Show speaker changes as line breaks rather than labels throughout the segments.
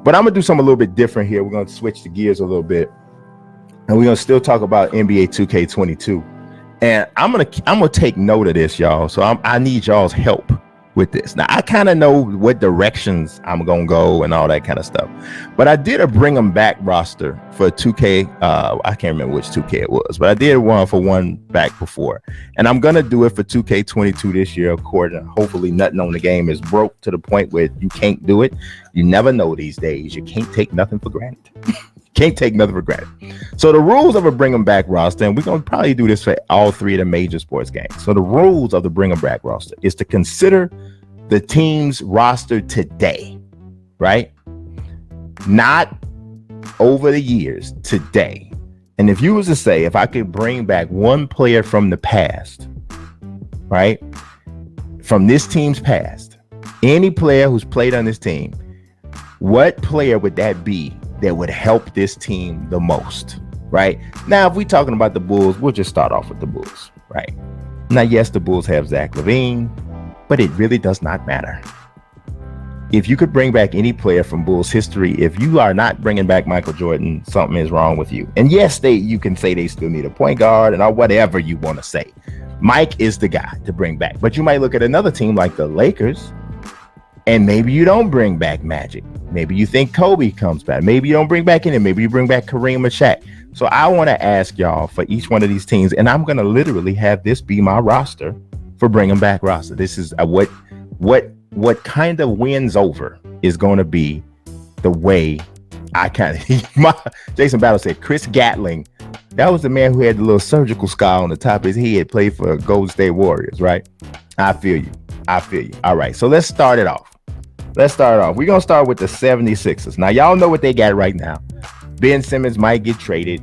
But I'm gonna do something a little bit different here. We're gonna switch the gears a little bit, and we're gonna still talk about NBA 2K22. And I'm gonna take note of this, y'all. So I need y'all's help with this. Now I kind of know what directions I'm gonna go and all that kind of stuff, but I did a bring them back roster for 2K. I can't remember which 2K it was, but I did one for one back before, and I'm gonna do it for 2K22 this year. According, hopefully nothing on the game is broke to the point where you can't do it. You never know these days. You can't take nothing for granted. Can't take nothing for granted. So the rules of a bring them back roster, and we're gonna probably do this for all three of the major sports games. So the rules of the bring them back roster is to consider the team's roster today, right? Not over the years, today. And if you was to say, if I could bring back one player from the past, right? From this team's past, any player who's played on this team, what player would that be that would help this team the most, right? Now, if we're talking about the Bulls, we'll just start off with the Bulls, right? Now, yes, the Bulls have Zach LaVine, but it really does not matter. If you could bring back any player from Bulls history, if you are not bringing back Michael Jordan, something is wrong with you. And yes, you can say they still need a point guard and or whatever you want to say. Mike is the guy to bring back. But you might look at another team like the Lakers, and maybe you don't bring back Magic. Maybe you think Kobe comes back. Maybe you don't bring back any. Maybe you bring back Kareem or Shaq. So I want to ask y'all for each one of these teams, and I'm going to literally have this be my roster for bringing back roster. This is what kind of wins over is going to be the way I kind of. Jason Battle said Chris Gatling. That was the man who had the little surgical scar on the top of his head, played for Golden State Warriors, right? I feel you. All right, so let's start it off. We're going to start with the 76ers. Now, y'all know what they got right now. Ben Simmons might get traded.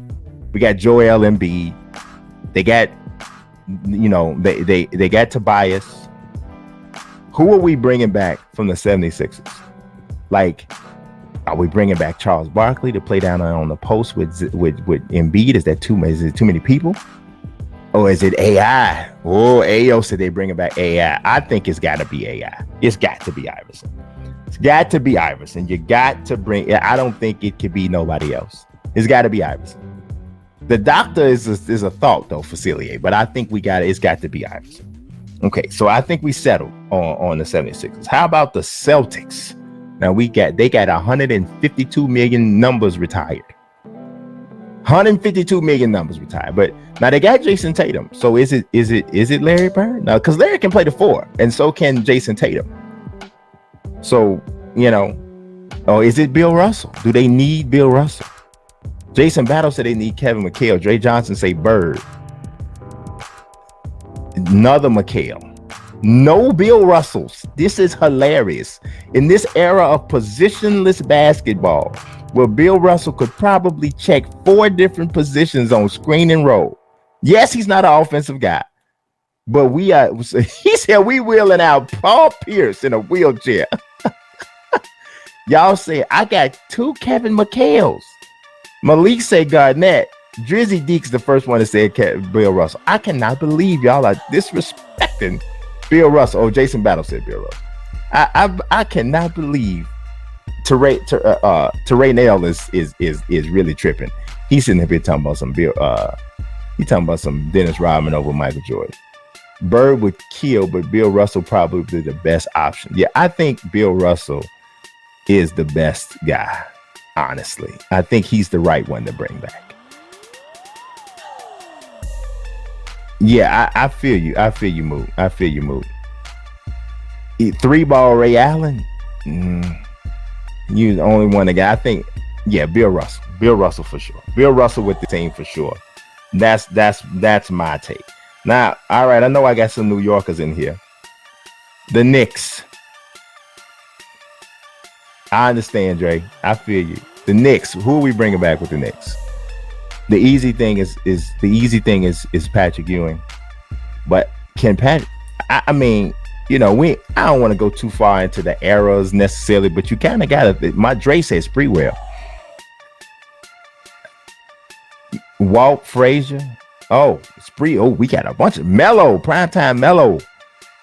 We got Joel Embiid. They got, they got Tobias. Who are we bringing back from the 76ers? Like, are we bringing back Charles Barkley to play down on the post with Embiid? Is it too many people? Or is it AI? Oh, Ayo said they bringing back AI. I think it's got to be AI. It's got to be Iverson. You got to bring. I don't think it could be nobody else. It's got to be Iverson. The doctor is a thought though, Facilier, but I think it's got to be Iverson. Okay, so I think we settled on the 76ers. How about the Celtics? Now they got 152 million numbers retired. 152 million numbers retired, but now they got Jason Tatum. So is it Larry Bird? No, because Larry can play the 4, and so can Jason Tatum. So or is it Bill Russell? Do they need Bill Russell? Jason Battle said they need Kevin McHale. Dre Johnson say Bird. Another McHale. No Bill Russells. This is hilarious. In this era of positionless basketball, where Bill Russell could probably check 4 different positions on screen and roll. Yes, he's not an offensive guy, but he said we wheeling out Paul Pierce in a wheelchair. Y'all say I got 2 Kevin McHales. Malik said Garnett. Drizzy Deeks the first one to say Bill Russell. I cannot believe y'all are disrespecting Bill Russell. Oh, Jason Battle said Bill Russell. I cannot believe Teray Nail is really tripping. He's sitting here talking about some some Dennis Rodman over Michael Jordan. Bird would kill, but Bill Russell probably the best option. Yeah, I think Bill Russell is the best guy. Honestly, I think he's the right one to bring back. Yeah, I feel you. I feel you, Moot. 3-ball Ray Allen. You the only one that got. I think, yeah, Bill Russell. Bill Russell for sure. Bill Russell with the team for sure. That's my take. Now, all right, I know I got some New Yorkers in here. The Knicks. I understand, Dre. I feel you. The Knicks. Who are we bringing back with the Knicks? The easy thing is Patrick Ewing. But can Patrick? I mean, I don't want to go too far into the eras necessarily, but you kind of gotta. My Dre says Sprewell. Walt Frazier. Oh, Spree. Oh, we got a bunch of Melo, primetime Melo.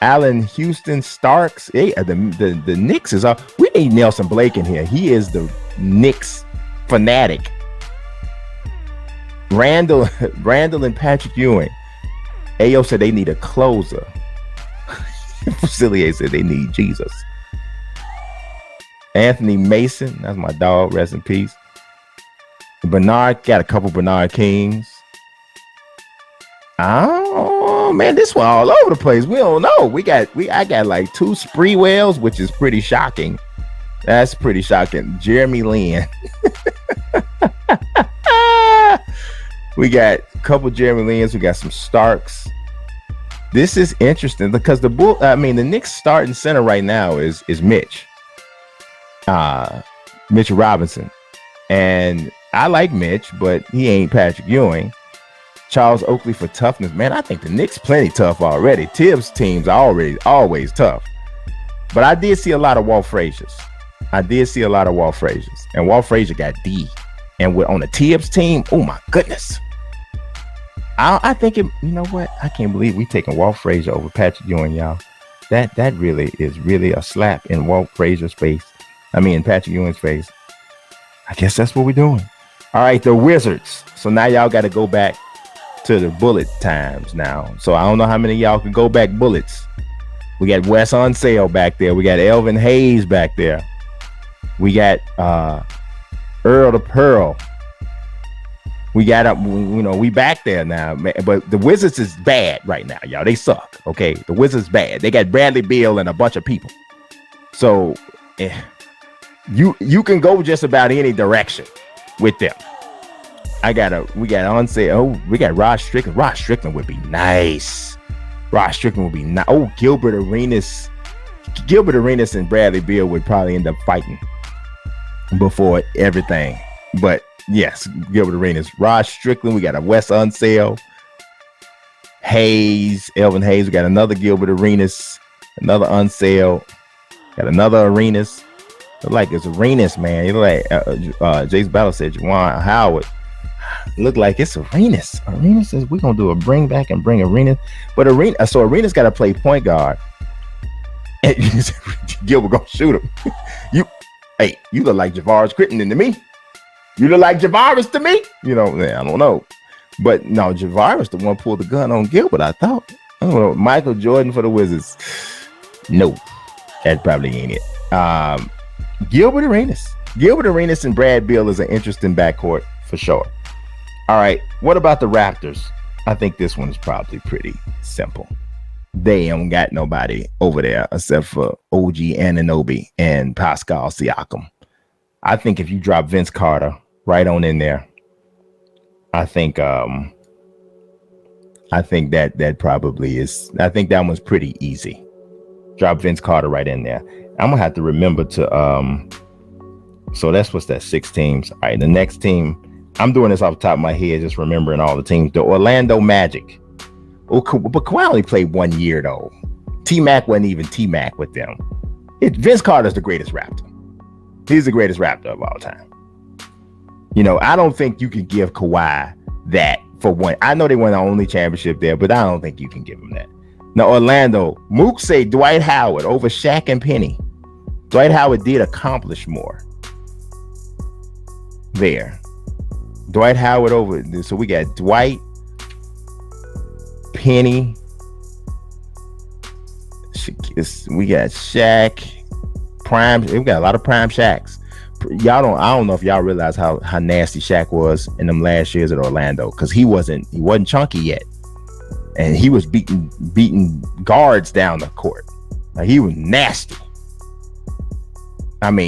Allen Houston Starks. The Knicks is up. We need Nelson Blake in here. He is the Knicks fanatic. Randall and Patrick Ewing. Ayo said they need a closer. Facilier said they need Jesus. Anthony Mason, that's my dog, rest in peace. Bernard, got a couple Bernard Kings. Oh man, this one all over the place. We don't know. I got like 2 Spreewells, which is pretty shocking. That's pretty shocking. Jeremy Lin. We got a couple Jeremy Lins. We got some Starks. This is interesting because the Knicks starting center right now is Mitch Robinson, and I like Mitch, but he ain't Patrick Ewing. Charles Oakley for toughness, man. I think the Knicks plenty tough already. Tibbs teams are always tough, but I did see a lot of Walt Fraziers. And Walt Frazier got D, and we're on the Tibbs team. Oh my goodness. I think you know what? I can't believe we taking Walt Frazier over Patrick Ewing, y'all. That really is a slap in Walt Frazier's face. In Patrick Ewing's face. I guess that's what we're doing. All right, the Wizards. So now y'all got to go back to the bullet times now. So I don't know how many of y'all can go back bullets. We got Wes Unseld back there. We got Elvin Hayes back there. We got Earl the Pearl. We got we back there now, man. But the Wizards is bad right now, y'all. They suck. Okay, the Wizards bad. They got Bradley Beal and a bunch of people. So you can go just about any direction with them. We got Unseld. Oh, we got Rod Strickland. Rod Strickland would be nice. Oh, Gilbert Arenas and Bradley Beal would probably end up fighting before everything, but. Yes, Gilbert Arenas. Rod Strickland. We got a Wes Unseld. Hayes. Elvin Hayes. We got another Gilbert Arenas. Another Unseld. Got another Arenas. Look like it's Arenas, man. You look like Jason Battle said Juwan Howard. Look like it's Arenas. Arenas says we're gonna do a bring back and bring Arenas. But Arenas gotta play point guard. And Gilbert gonna shoot him. You look like Javaris Crittenton to me. You look like Javaris to me. I don't know. But no, Javaris the one pulled the gun on Gilbert, I thought. I don't know. Michael Jordan for the Wizards. No, that probably ain't it. Gilbert Arenas and Brad Beal is an interesting backcourt for sure. All right, what about the Raptors? I think this one is probably pretty simple. They don't got nobody over there except for OG Anunoby and Pascal Siakam. I think if you drop Vince Carter right on in there, I think that probably is. I think that one's pretty easy. Drop Vince Carter right in there. I'm gonna have to remember to so that's what's that 6 teams. All right, the next team. I'm doing this off the top of my head, just remembering all the teams. The Orlando Magic. Oh, but Kawhi only played 1 year though. T-Mac wasn't even T-Mac with them. Vince Carter's the greatest Raptor. He's the greatest Raptor of all time. I don't think you can give Kawhi that for one. I know they won the only championship there, but I don't think you can give him that. Now, Orlando, Mook say Dwight Howard over Shaq and Penny. Dwight Howard did accomplish more there. Dwight Howard over. So we got Dwight, Penny. We got Shaq. Prime. We got a lot of prime Shaqs. I don't know if y'all realize how nasty Shaq was in them last years at Orlando, because he wasn't chunky yet, and he was beating guards down the court. Like, he was nasty.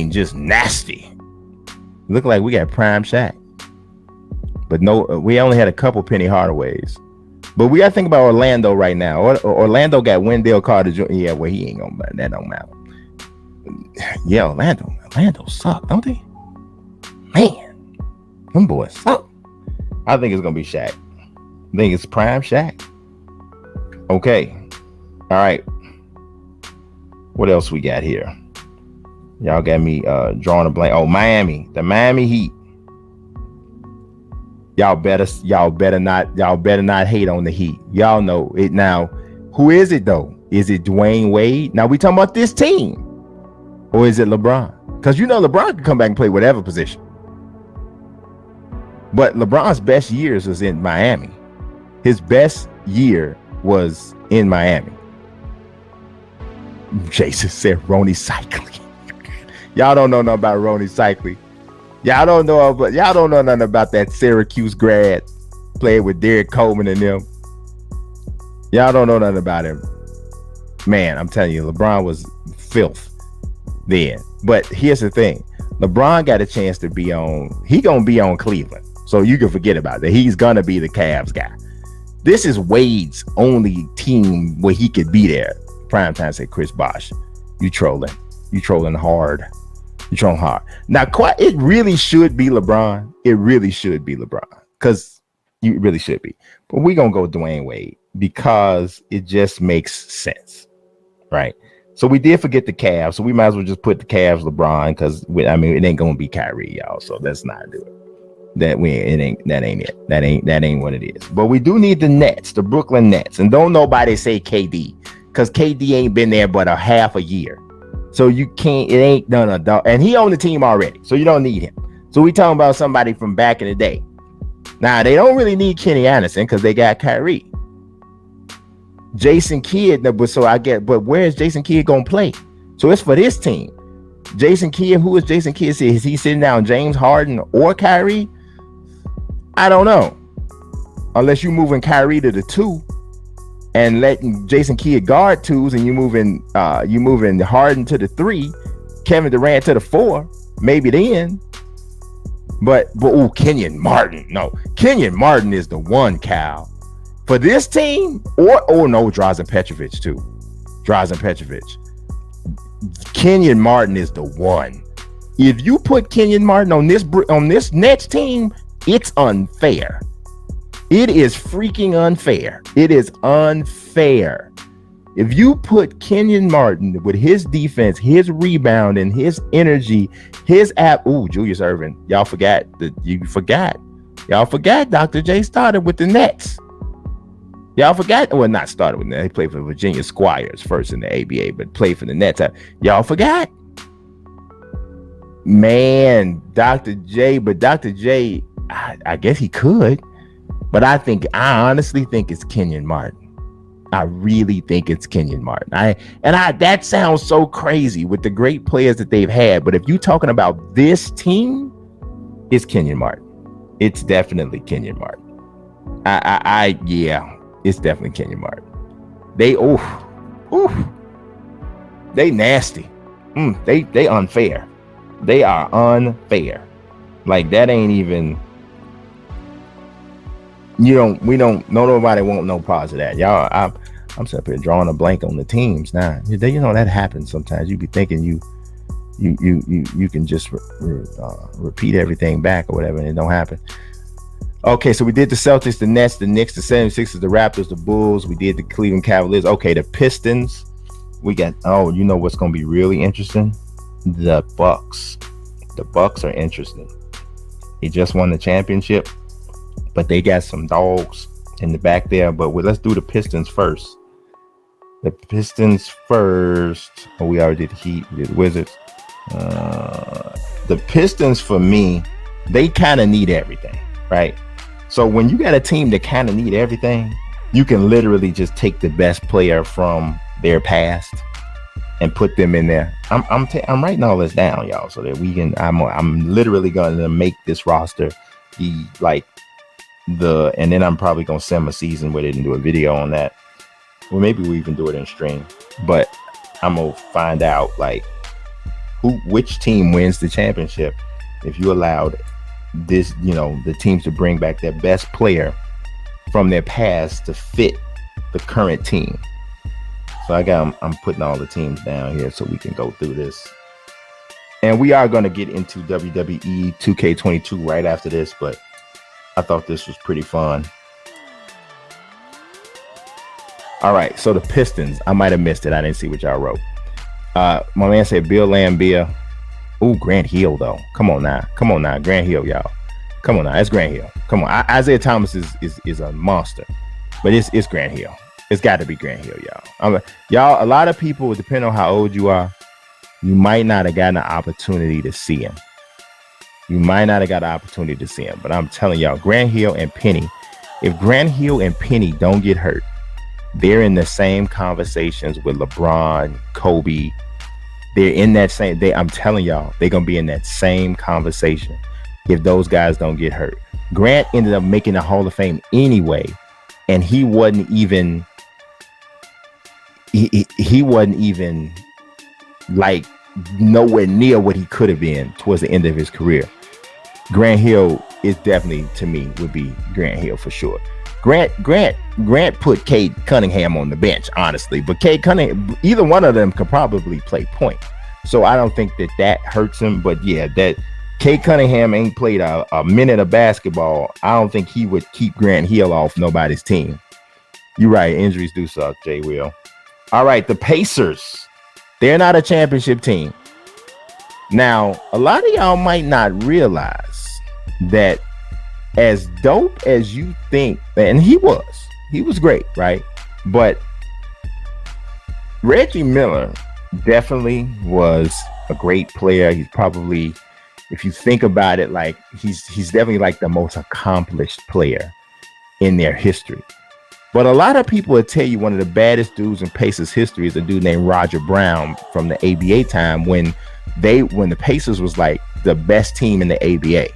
Just nasty. Looked like we got prime Shaq, but no, we only had a couple Penny Hardaways. But we got to think about Orlando right now. Orlando got Wendell Carter Jr. Yeah, well, he ain't gonna. That don't matter. Yeah, Orlando suck, don't they? Man, them boys suck. I think it's gonna be Shaq. I think it's prime Shaq. Okay, all right. What else we got here? Y'all got me drawing a blank. Oh, Miami, the Miami Heat. Y'all better not hate on the Heat. Y'all know it now. Who is it though? Is it Dwayne Wade? Now we talking about this team. Or is it LeBron? Because you know LeBron can come back and play whatever position. But LeBron's best years was in Miami. His best year was in Miami. Jason said Ronnie Cycli. Y'all don't know nothing about Ronnie Cycli. Y'all don't know nothing about that Syracuse grad played with Derek Coleman and them. Y'all don't know nothing about him. Man, I'm telling you, LeBron was filth then. But here's the thing. LeBron got a chance to be on. He gonna be on Cleveland. So you can forget about that. He's gonna be the Cavs guy. This is Wade's only team where he could be there. Primetime said Chris Bosh. You trolling. You trolling hard. You trolling hard. Now, it really should be LeBron. It really should be LeBron. Because you really should be. But we're gonna go Dwayne Wade because it just makes sense. Right? So we did forget the Cavs. So we might as well just put the Cavs LeBron because it ain't gonna be Kyrie, y'all. So let's not do it. That ain't it. That ain't what it is. But we do need the Nets, the Brooklyn Nets. And don't nobody say KD, because KD ain't been there but a half a year. So you can't, it ain't done a dog. And he on the team already. So you don't need him. So we talking about somebody from back in the day. Now they don't really need Kenny Anderson because they got Kyrie. Jason Kidd, but where is Jason Kidd gonna play? So it's for this team. Jason Kidd, who is Jason Kidd? Is he sitting down James Harden or Kyrie? I don't know. Unless you moving Kyrie to the 2 and letting Jason Kidd guard 2s, and you moving Harden to the 3, Kevin Durant to the 4, maybe then. But Kenyon Martin. No, Kenyon Martin is the one, Cal. For this team, or no, Drazen Petrovic too. Drazen Petrovic. Kenyon Martin is the one. If you put Kenyon Martin on this Nets team, it's unfair. It is freaking unfair. It is unfair. If you put Kenyon Martin with his defense, his rebound, and his energy, Julius Erving. Y'all forgot. Y'all forgot Dr. J started with the Nets. Y'all forgot. Well, not started with the Nets. He played for Virginia Squires first in the ABA, but played for the Nets. Y'all forgot. Man, Dr. J, I guess he could. But I honestly think it's Kenyon Martin. I really think it's Kenyon Martin. That sounds so crazy with the great players that they've had. But if you're talking about this team, it's Kenyon Martin. It's definitely Kenyon Martin. It's definitely Kenyon Martin. They nasty. They unfair. They are unfair. Like that ain't even. Nobody won't know parts of that. Y'all, I'm sitting here drawing a blank on the teams now. That happens sometimes. You be thinking you can just repeat everything back or whatever, and it don't happen. Okay, so we did the Celtics, the Nets, the Knicks, the 76ers, the Raptors, the Bulls. We did the Cleveland Cavaliers. Okay, the Pistons. We got, you know what's going to be really interesting? The Bucks. The Bucks are interesting. He just won the championship, but they got some dogs in the back there. But let's do the Pistons first. The Pistons first. Oh, we already did the Heat. We did the Wizards. The Pistons, for me, they kind of need everything, right? So when you got a team that kind of need everything, you can literally just take the best player from their past and put them in there. I'm writing all this down, y'all, so that we can. I'm literally going to make this roster be like and then I'm probably gonna send a season with it and do a video on that. Well, maybe we even do it in stream. But I'm gonna find out like which team wins the championship if you allowed this, the teams to bring back their best player from their past to fit the current team. So I'm putting all the teams down here so we can go through this. And we are gonna get into WWE 2K22 right after this, but I thought this was pretty fun. All right, so the Pistons. I might have missed it. I didn't see what y'all wrote. My man said Bill Laimbeer. Ooh, Grant Hill, though. Come on now. Grant Hill, y'all. Come on now. It's Grant Hill. Come on. Isaiah Thomas is a monster. But it's Grant Hill. It's got to be Grant Hill, y'all. Y'all, a lot of people, depending on how old you are, you might not have gotten an opportunity to see him. But I'm telling y'all, Grant Hill and Penny, if Grant Hill and Penny don't get hurt, they're in the same conversations with LeBron, Kobe. They're in that same, I'm telling y'all, they're going to be in that same conversation if those guys don't get hurt. Grant ended up making the Hall of Fame anyway, and he wasn't even like nowhere near what he could have been towards the end of his career. Grant Hill is definitely, to me, would be Grant Hill for sure. Grant put Cade Cunningham on the bench, honestly, but Cade Cunningham, either one of them could probably play point, so I don't think that hurts him. But yeah, that Cade Cunningham ain't played a minute of basketball. I don't think he would keep Grant Hill off nobody's team. You're right, injuries do suck, Jay Will. All right, the Pacers, they're not a championship team. Now, a lot of y'all might not realize that as dope as you think, and he was great, right? But Reggie Miller definitely was a great player. He's probably, if you think about it, like he's definitely like the most accomplished player in their history. But a lot of people would tell you one of the baddest dudes in Pacers history is a dude named Roger Brown from the ABA time when the Pacers was like the best team in the ABA.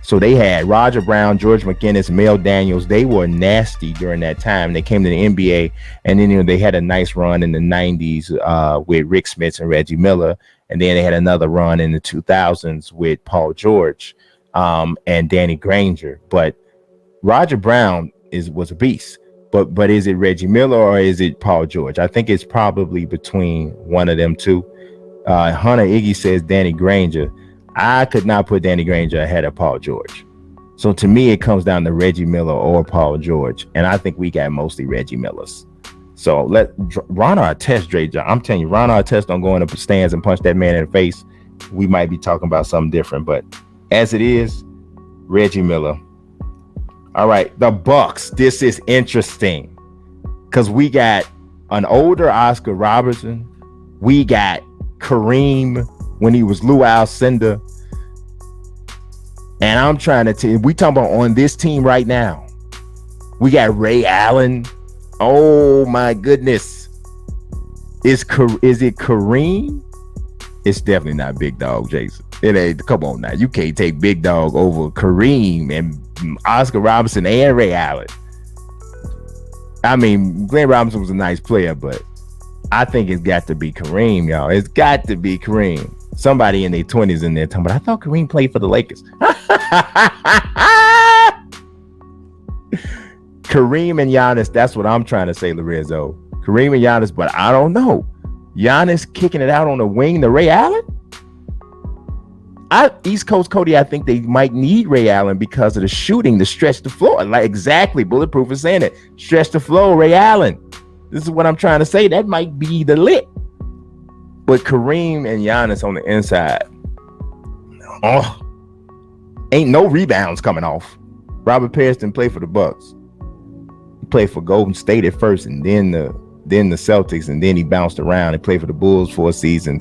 So they had Roger Brown, George McGinnis, Mel Daniels. They were nasty during that time. They came to the NBA, and then they had a nice run in the 90s with Rick Smits and Reggie Miller. And then they had another run in the 2000s with Paul George and Danny Granger. But Roger Brown was a beast. But is it Reggie Miller or is it Paul George? I think it's probably between one of them two. Hunter Iggy says Danny Granger. I could not put Danny Granger ahead of Paul George. So to me, it comes down to Reggie Miller or Paul George. And I think we got mostly Reggie Millers. So let Ron Artest, Dre John. I'm telling you, Ron Artest don't go in the stands and punch that man in the face. We might be talking about something different. But as it is, Reggie Miller. All right, the Bucks. This is interesting because we got an older Oscar Robertson. We got Kareem when he was Lou Alcindor. And I'm trying to tell you, we talking about on this team right now. We got Ray Allen. Oh my goodness. Is it Kareem? It's definitely not Big Dog, Jason. It ain't. Come on now. You can't take Big Dog over Kareem and Oscar Robertson and Ray Allen. I mean, Glenn Robinson was a nice player, but I think it's got to be Kareem, y'all. It's got to be Kareem. Somebody in their 20s in there talking, but I thought Kareem played for the Lakers. Kareem and Giannis, that's what I'm trying to say, Lorenzo. Kareem and Giannis, but I don't know. Giannis kicking it out on the wing to Ray Allen? East Coast Cody, I think they might need Ray Allen because of the shooting, to stretch the floor. Like exactly, Bulletproof is saying it. Stretch the floor, Ray Allen. This is what I'm trying to say. That might be the lit. But Kareem and Giannis on the inside, ain't no rebounds coming off. Robert Parrish didn't play for the Bucks. He played for Golden State at first, and then the Celtics, and then he bounced around and played for the Bulls for a season.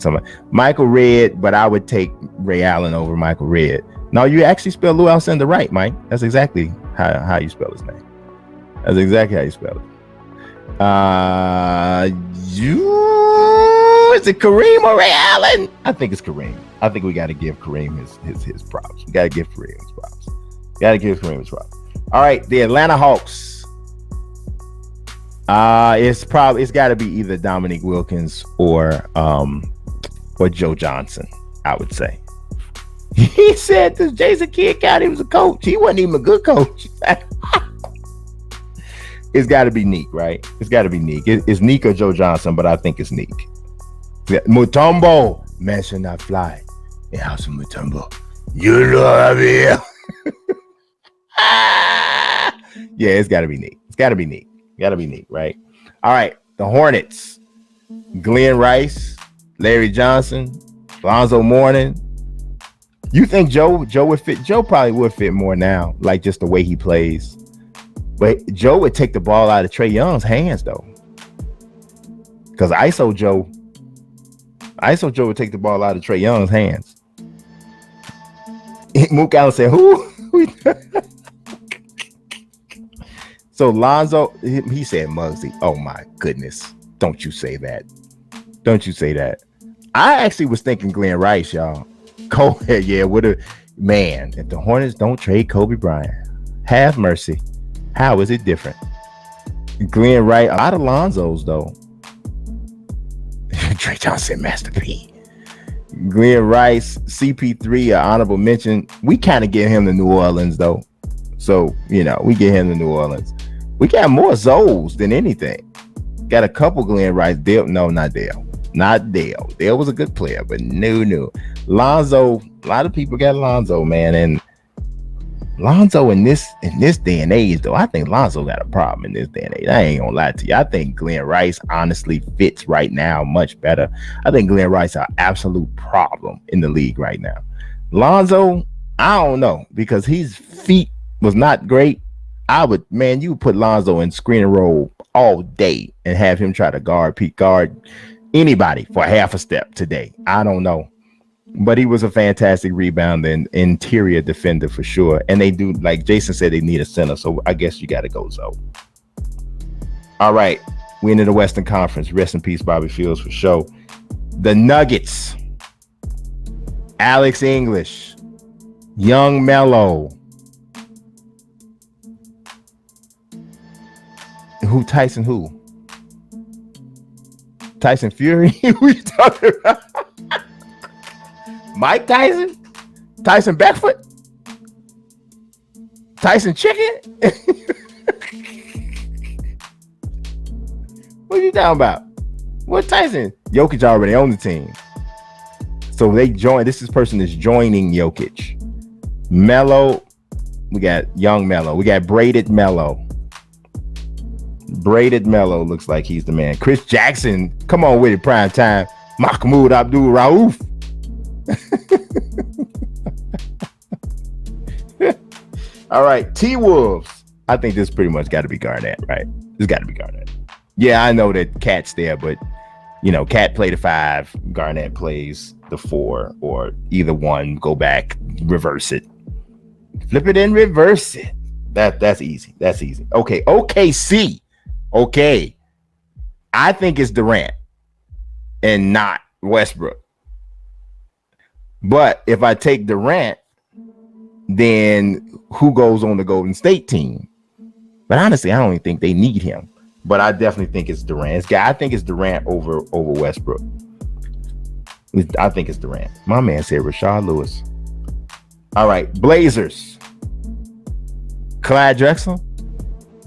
Michael Redd, but I would take Ray Allen over Michael Redd. No, you actually spell Lou Alcindor right, Mike. That's exactly how you spell his name. That's exactly how you spell it. Is it Kareem or Ray Allen? I think it's Kareem. I think we got to give Kareem his props. We got to give Kareem his props. All right, the Atlanta Hawks. It's got to be either Dominique Wilkins or Joe Johnson, I would say. He said this Jason Kidd County was a coach. He wasn't even a good coach. It's got to be Neek, right? It's got to be Neek. It's Neek or Joe Johnson, but I think it's Neek. Mutombo, man should not fly. In House of Mutombo, you know what I mean? Yeah, it's got to be Neek. It's got to be Neek. Got to be Neek, right? All right, the Hornets. Glenn Rice, Larry Johnson, Lonzo Mourning. You think Joe would fit? Joe probably would fit more now, like just the way he plays. But Joe would take the ball out of Trae Young's hands though, because ISO Joe would take the ball out of Trae Young's hands. Mook Allen said, "Who?" So Lonzo, he said Muggsy. Oh my goodness! Don't you say that? Don't you say that? I actually was thinking Glenn Rice, y'all. Kobe, yeah, what a man. If the Hornets don't trade Kobe Bryant, have mercy. How is it different? Glenn Rice, a lot of Lonzos though. Trey Johnson, Master P. Glenn Rice, CP3, an honorable mention. We kind of get him to New Orleans though. So, we get him to New Orleans. We got more Zoes than anything. Got a couple Glenn Rice. Dale, no, not Dale. Not Dale. Dale was a good player, but no. Lonzo, a lot of people got Lonzo, man. And Lonzo in this day and age, though, I think Lonzo got a problem in this day and age. I ain't gonna lie to you. I think Glenn Rice honestly fits right now much better. I think Glenn Rice is an absolute problem in the league right now. Lonzo, I don't know, because his feet was not great. You put Lonzo in screen and roll all day and have him try to guard anybody for half a step today. I don't know. But he was a fantastic rebounder and interior defender for sure. And they do, like Jason said, they need a center. So I guess you got to go Zoe. All right. We into the Western Conference. Rest in peace, Bobby Fields, for sure. The Nuggets. Alex English. Young Melo. Tyson Fury? Who you talking about? Mike Tyson? Tyson Backfoot? Tyson Chicken? What are you talking about? What Tyson? Jokic already on the team. So they join. This person is joining Jokic. Melo. We got young Melo. We got braided Melo. Braided Melo looks like he's the man. Chris Jackson. Come on with it, prime time. Mahmoud Abdul Rauf. All right, T-Wolves. I think this pretty much got to be Garnett, right? This got to be Garnett. Yeah, I know that Cat's there, but Cat played the 5, Garnett plays the 4, or either one. Go back, reverse it, flip it and reverse it. That's easy. That's easy. Okay, OKC. Okay, I think it's Durant and not Westbrook. But if I take Durant, then who goes on the Golden State team? But honestly, I don't even think they need him. But I definitely think it's Durant. I think it's Durant over Westbrook. I think it's Durant. My man said Rashard Lewis. All right, Blazers. Clyde Drexler,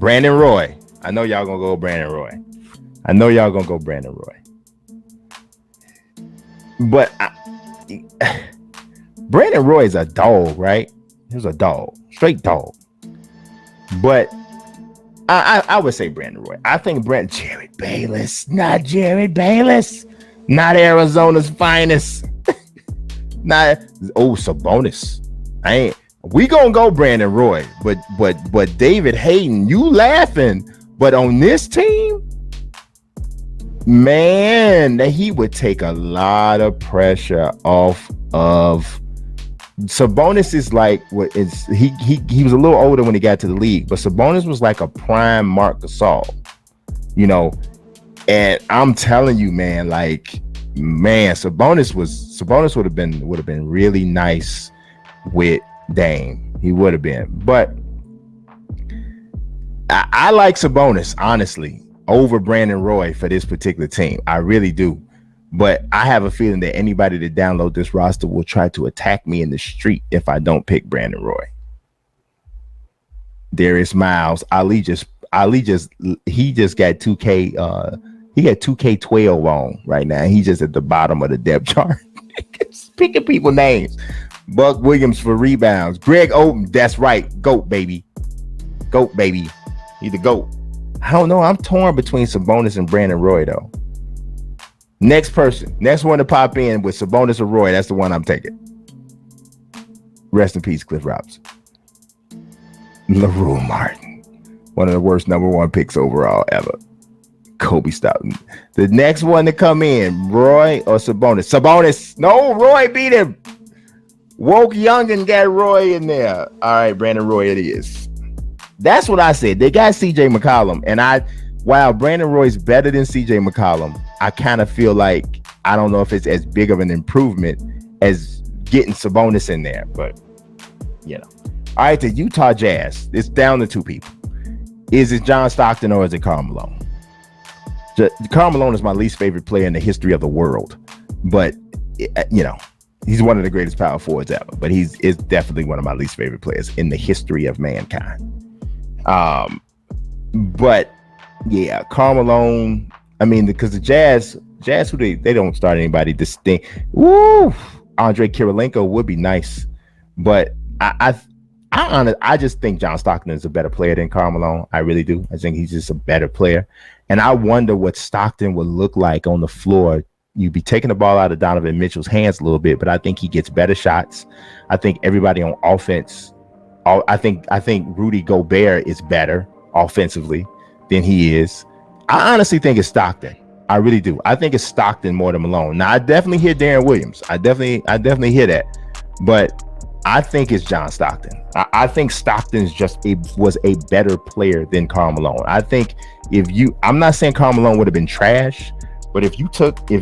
Brandon Roy. I know y'all gonna go Brandon Roy. But Brandon Roy is a dog, right? He was a dog, straight dog. But I would say Brandon Roy. I think Jared Bayless, not Arizona's finest. Sabonis. We gonna go Brandon Roy, but David Hayden, you laughing? But on this team, man, that he would take a lot of pressure off of. Sabonis is like what is he was a little older when he got to the league, but Sabonis was like a prime Marc Gasol, and I'm telling you, man, Sabonis would have been really nice with Dame. He would have been, but I like Sabonis honestly over Brandon Roy for this particular team. I really do. But I have a feeling that anybody that download this roster will try to attack me in the street if I don't pick Brandon Roy. Darius Miles, he just got 2K. He got 2K12 on right now. He's just at the bottom of the depth chart. Picking people names. Buck Williams for rebounds. Greg Oden, that's right. GOAT, baby. He's the GOAT. I don't know. I'm torn between Sabonis and Brandon Roy, though. Next one to pop in with Sabonis or Roy, that's the one I'm taking. Rest in peace, Cliff Robinson. LaRue Martin. One of the worst number one picks overall ever. Kobe Stockton. The next one to come in, Roy or Sabonis? Sabonis. No, Roy beat him. Woke Young and got Roy in there. All right, Brandon Roy it is. That's what I said. They got CJ McCollum. And while Brandon Roy's better than CJ McCollum, I kind of feel like, I don't know if it's as big of an improvement as getting Sabonis in there. But, you know. All right, the Utah Jazz. It's down to two people. Is it John Stockton or is it Karl Malone? Karl Malone is my least favorite player in the history of the world. But, you know, he's one of the greatest power forwards ever. But is definitely one of my least favorite players in the history of mankind. But, yeah, Karl Malone, I mean, because the Jazz, who they don't start anybody distinct. Woo! Andre Kirilenko would be nice. But I just think John Stockton is a better player than Karl Malone. I really do. I think he's just a better player. And I wonder what Stockton would look like on the floor. You'd be taking the ball out of Donovan Mitchell's hands a little bit, but I think he gets better shots. I think everybody on offense, I think Rudy Gobert is better offensively than he is. I honestly think it's Stockton. I really do. I think it's Stockton more than Malone. Now, I definitely hear Darren Williams. I definitely hear that. But I think it's John Stockton. I think Stockton was a better player than Karl Malone. I think I'm not saying Karl Malone would have been trash, but if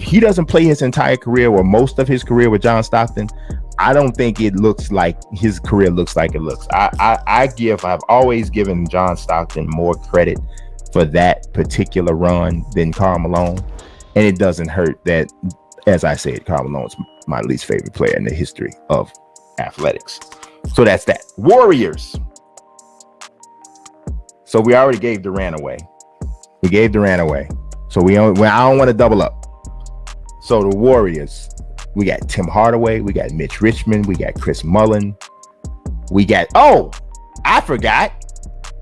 he doesn't play his entire career or most of his career with John Stockton, I don't think it looks like his career looks like it looks. I've always given John Stockton more credit for that particular run than Karl Malone. And it doesn't hurt that, as I said, Karl Malone's my least favorite player in the history of athletics. So that's that. Warriors. So we already gave Durant away. So I don't want to double up. So the Warriors, we got Tim Hardaway, we got Mitch Richmond, we got Chris Mullin, we got, I forgot.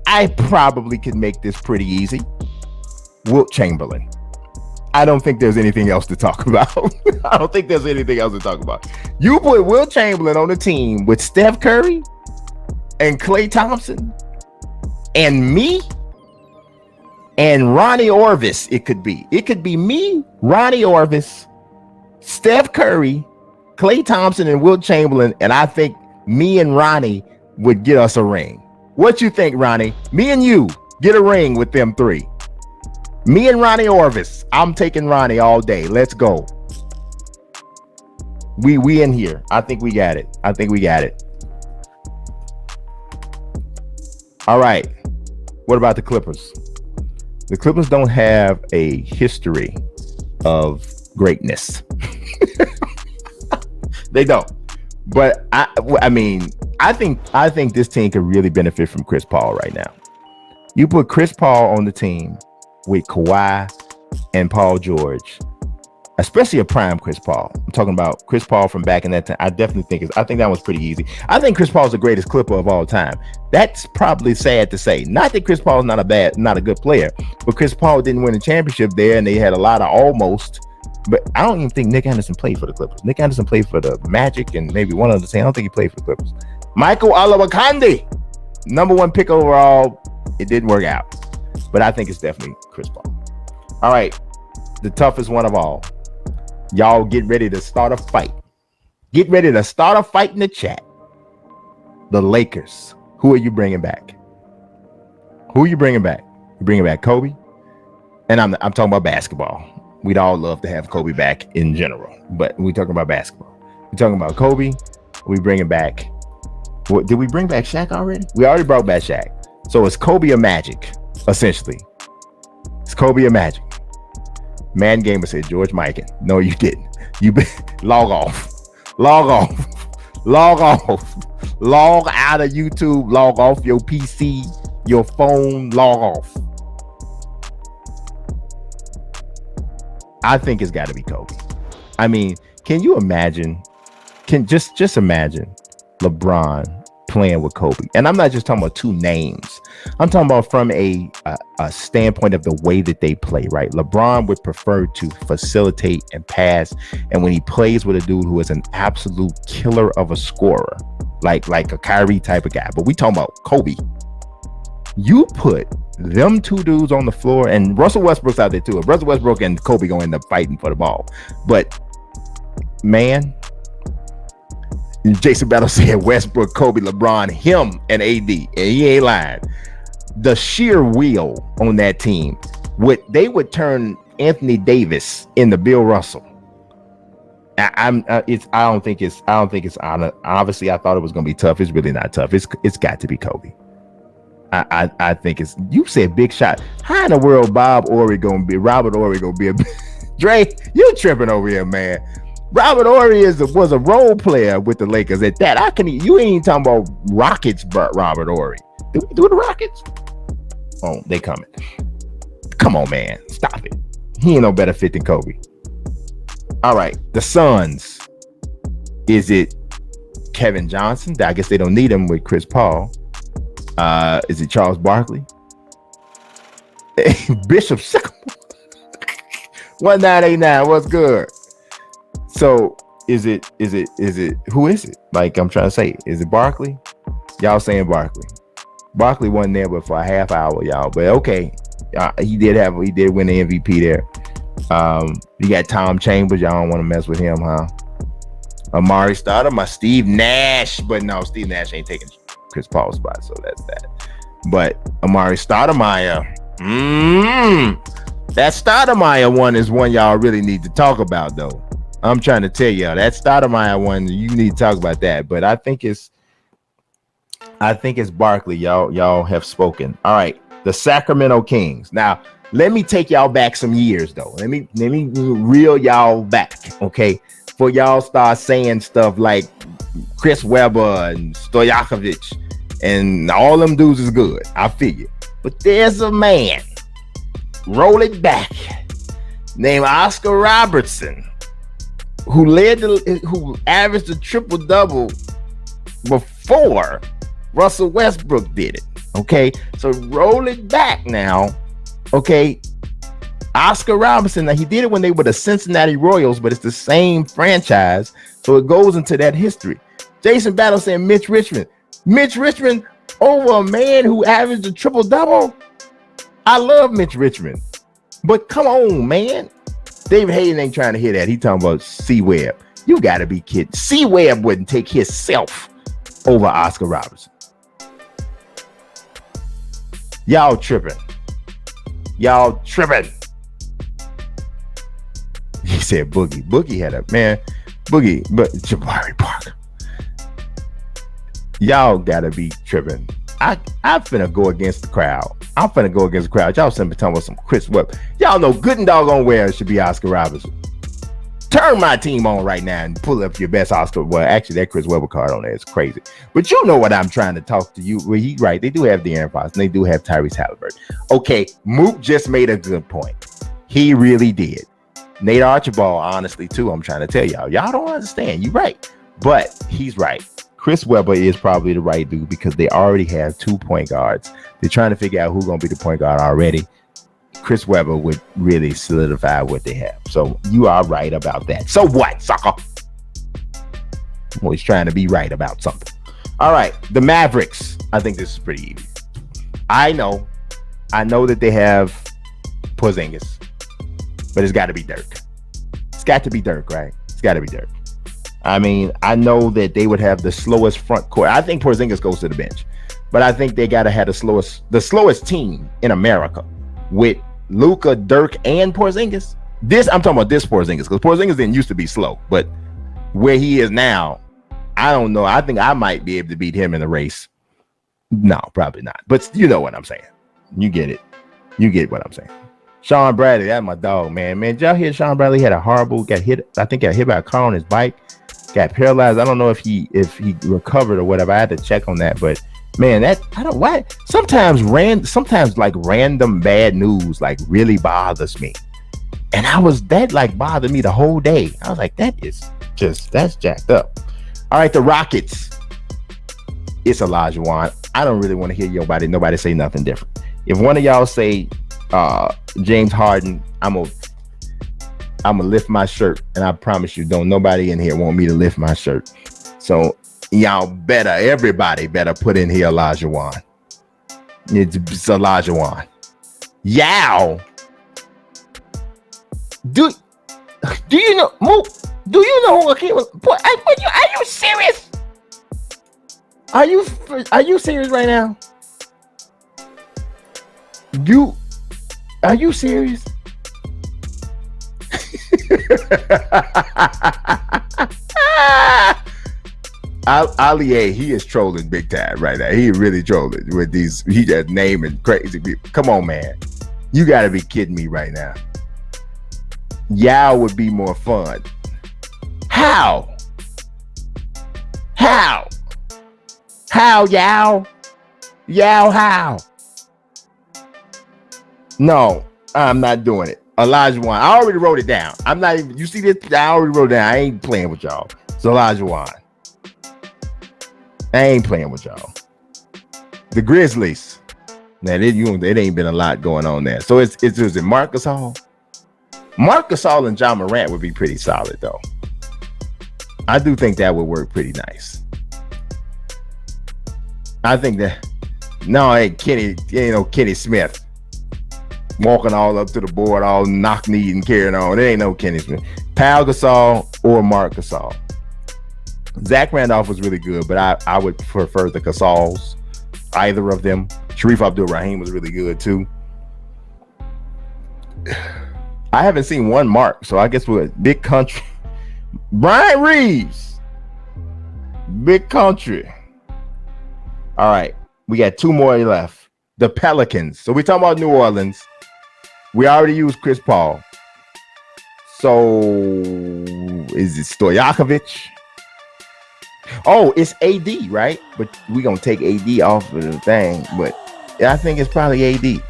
I probably could make this pretty easy. Wilt Chamberlain. I don't think there's anything else to talk about. You put Wilt Chamberlain on the team with Steph Curry and Klay Thompson and me and Ronnie Orvis. It could be me, Ronnie Orvis, Steph Curry, Klay Thompson, and Wilt Chamberlain. And I think me and Ronnie would get us a ring. What you think, Ronnie? Me and you get a ring with them three. Me and Ronnie Orvis. I'm taking Ronnie all day. Let's go. We in here. I think we got it. All right. What about the Clippers? The Clippers don't have a history of greatness. They don't. But I mean, I think this team could really benefit from Chris Paul right now. You put Chris Paul on the team with Kawhi and Paul George, especially a prime Chris Paul. I'm talking about Chris Paul from back in that time. I think that was pretty easy. I think Chris Paul's the greatest Clipper of all time. That's probably sad to say. Not that Chris Paul's not a good player, but Chris Paul didn't win a championship there, and they had a lot of almost. But I don't even think Nick Anderson played for the Clippers. Nick Anderson played for the Magic and maybe one other team. I don't think he played for the Clippers. Michael Olowokandi, number one pick overall. It didn't work out, but I think it's definitely Chris Paul. All right, the toughest one of all. Y'all get ready to start a fight. Get ready to start a fight in the chat. The Lakers. Who are you bringing back? You bringing back Kobe? And I'm talking about basketball. We'd all love to have Kobe back in general, but we're talking about basketball. We're talking about Kobe. We bringing back. What did we bring back? Shaq already? We already brought back Shaq. So it's Kobe or Magic, essentially. It's Kobe or Magic. Man Gamer said George Mikan. No, you didn't. You log off. Log out of YouTube. Log off your PC, your phone. Log off. I think it's got to be Kobe. I mean, can you imagine? Just imagine LeBron playing with Kobe. And I'm not just talking about two names. I'm talking about from a standpoint of the way that they play, right? LeBron would prefer to facilitate and pass. And when he plays with a dude who is an absolute killer of a scorer, like a Kyrie type of guy, but we talking about Kobe. You put them two dudes on the floor, and Russell Westbrook's out there too. Russell Westbrook and Kobe gonna end up fighting for the ball. But man, Jason Battle said Westbrook, Kobe, LeBron, him, and AD, and he ain't lying. The sheer will on that team, they would turn Anthony Davis into Bill Russell. I don't think it's honest. Obviously, I thought it was gonna be tough. It's really not tough. It's got to be Kobe. I think it's, you said big shot. How in the world Robert Horry gonna be a Dre? You tripping over here, man. Robert Horry was a role player with the Lakers at that. You ain't even talking about Rockets, but Robert Horry. Do we do the Rockets? Oh, they coming. Come on, man. Stop it. He ain't no better fit than Kobe. All right, the Suns. Is it Kevin Johnson? I guess they don't need him with Chris Paul. Is it Charles Barkley? Bishop Sycamore. 1989. What's good? So is it who is it? Like, I'm trying to say, is it Barkley? Y'all saying Barkley. Barkley wasn't there but for a half hour, y'all. But okay, he did win the MVP there. You got Tom Chambers. Y'all don't want to mess with him, huh? Amari Stoudemire, Steve Nash, but no, Steve Nash ain't taking Chris Paul's spot, so that's that. But Amari Stoudemire, that Stoudemire one is one y'all really need to talk about, though. I'm trying to tell y'all that Stoudemire one, you need to talk about that. But I think it's Barkley. Y'all have spoken. All right, the Sacramento Kings. Now, let me take y'all back some years, though. Let me reel y'all back, okay? Before y'all start saying stuff like Chris Webber and Stojakovic and all them dudes is good. I figure. But there's a man, roll it back, named Oscar Robertson, who averaged a triple-double before Russell Westbrook did it. Okay, so roll it back now. Okay, Oscar Robertson. Now, he did it when they were the Cincinnati Royals, but it's the same franchise, so it goes into that history. Jason Battle saying Mitch Richmond. Mitch Richmond over a man who averaged a triple-double. I love Mitch Richmond, but come on, man. David Hayden ain't trying to hear that. He talking about C-Webb. You got to be kidding. C-Webb wouldn't take himself over Oscar Robertson. Y'all tripping. He said Boogie. Boogie had a man. Boogie, but Jabari Parker. Y'all gotta be tripping. I'm finna go against the crowd. Y'all sitting talking about some Chris Webber. Y'all know good and doggone well it should be Oscar Robertson. Turn my team on right now and pull up your best Oscar. Well, actually, that Chris Webber card on there is crazy. But you know what I'm trying to talk to you. Well, he's right. They do have De'Aaron Fox and they do have Tyrese Halliburton. Okay, Mook just made a good point. He really did. Nate Archibald, honestly, too, I'm trying to tell y'all. Y'all don't understand. You're right. But he's right. Chris Webber is probably the right dude because they already have 2 point guards. They're trying to figure out who's going to be the point guard already. Chris Webber would really solidify what they have. So you are right about that. So what, sucker? I'm always trying to be right about something. All right, the Mavericks. I think this is pretty easy. I know that they have Porzingis, but it's got to be Dirk. It's got to be Dirk, right? It's got to be Dirk. I mean, I know that they would have the slowest front court. I think Porzingis goes to the bench, but I think they got to have the slowest team in America with Luka, Dirk, and Porzingis. I'm talking about this Porzingis because Porzingis didn't used to be slow, but where he is now, I don't know. I think I might be able to beat him in the race. No, probably not. But you know what I'm saying. You get it. You get what I'm saying. Sean Bradley, that's my dog, man. Did y'all hear Sean Bradley got hit by a car on his bike, got paralyzed. I don't know if he recovered or whatever. I had to check on that, but man, sometimes like random bad news like really bothers me. And that bothered me the whole day. I was like, that's jacked up. All right, the Rockets. It's Olajuwon. I don't really want to hear nobody say nothing different. If one of y'all say James Harden, I'm gonna lift my shirt, and I promise you, don't nobody in here want me to lift my shirt. So everybody better put in here Olajuwon. It's Elijah Wan. Yow. Do you know? Do you know who came? Boy, are you serious? Are you serious right now? Are you serious? Ali, he is trolling big time right now. He really trolling with these. He just naming crazy people. Come on, man. You got to be kidding me right now. Yao would be more fun. How? Yao? Yao, how? No, I'm not doing it. Elijah Wan. I already wrote it down. I'm not even. You see this? I already wrote it down. I ain't playing with y'all. It's Elijah Wan. I ain't playing with y'all. The Grizzlies. Now, it ain't been a lot going on there. So is it Marcus Hall? Marcus Hall and John Morant would be pretty solid, though. I do think that would work pretty nice. I think that. No, ain't Kenny Smith walking all up to the board, all knock-kneed and carrying on. There ain't no Kenny Smith. Pau Gasol or Marc Gasol. Zach Randolph was really good, but I would prefer the Gasols, either of them. Sharif Abdul-Rahim was really good too. I haven't seen one Mark, so I guess we're Big Country. Brian Reeves. Big Country. All right, we got two more left. The Pelicans. So we're talking about New Orleans. We already used Chris Paul. So is it Stojakovic? Oh, it's AD, right? But we're going to take AD off of the thing. But I think it's probably AD.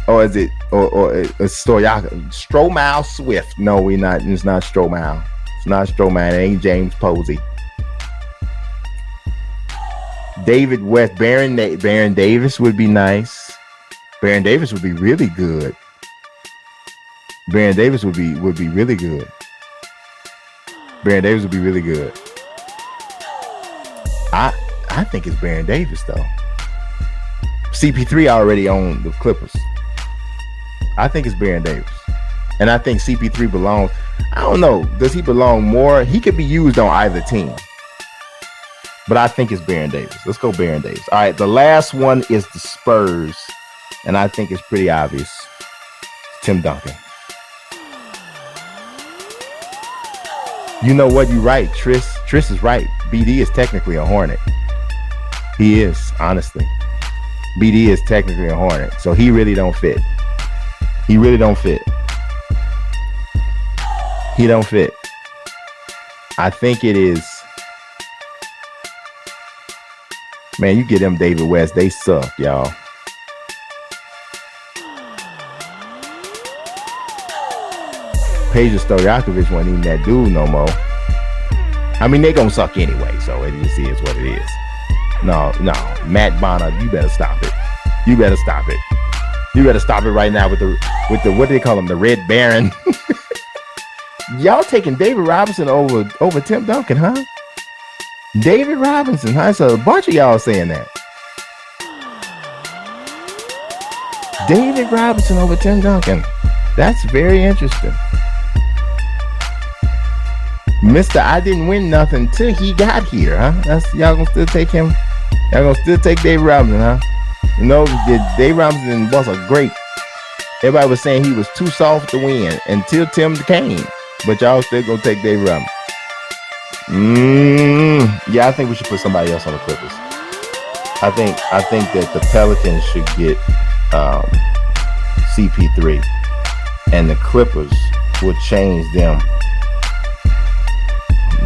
Or is it or Stojakovic? Stromile Swift. No, we're not. It's not Stromile. It's not Stromile. It ain't James Posey. David West. Baron Davis would be nice. Baron Davis would be really good. Baron Davis would be really good. Baron Davis would be really good. I think it's Baron Davis though. CP3 already owned the Clippers. I think it's Baron Davis. And I think CP3 belongs. I don't know. Does he belong more? He could be used on either team. But I think it's Baron Davis. Let's go Baron Davis. All right. The last one is the Spurs. And I think it's pretty obvious. It's Tim Duncan. You know what? You're right. Tris is right. BD is technically a Hornet. He is, honestly. BD is technically a Hornet. So he really don't fit. He really don't fit. He don't fit. I think it is. Man, you get them David West. They suck, y'all. Peja Stojakovic wasn't even that dude no more. I mean, they gonna suck anyway, so it just is what it is. No, Matt Bonner, you better stop it. You better stop it. You better stop it right now with the what do they call him? The Red Baron. Y'all taking David Robinson over Tim Duncan, huh? David Robinson, huh? So a bunch of y'all saying that. David Robinson over Tim Duncan. That's very interesting. Mr. I didn't win nothing till he got here, huh? That's y'all gonna still take him. Y'all gonna still take David Robinson, huh? You know, David Robinson was a great. Everybody was saying he was too soft to win until Tim came, but y'all still gonna take David Robinson. Yeah, I think we should put somebody else on the Clippers. I think that the Pelicans should get CP3, and the Clippers will change them.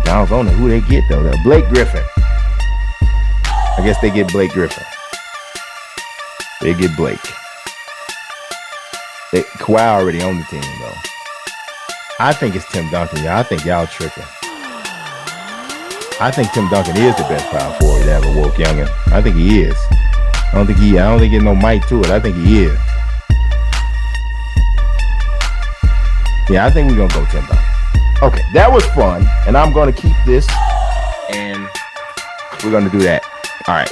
I don't know who they get though. Blake Griffin. I guess they get Blake Griffin. They get Blake. Kawhi already on the team though. I think it's Tim Duncan. Yeah, I think y'all tripping. I think Tim Duncan is the best power forward to ever woke youngin. I think he is. I don't think there's no might to it. I think he is. Yeah, I think we're gonna go Tim Duncan. Okay, that was fun, and I'm gonna keep this, and we're gonna do that. All right.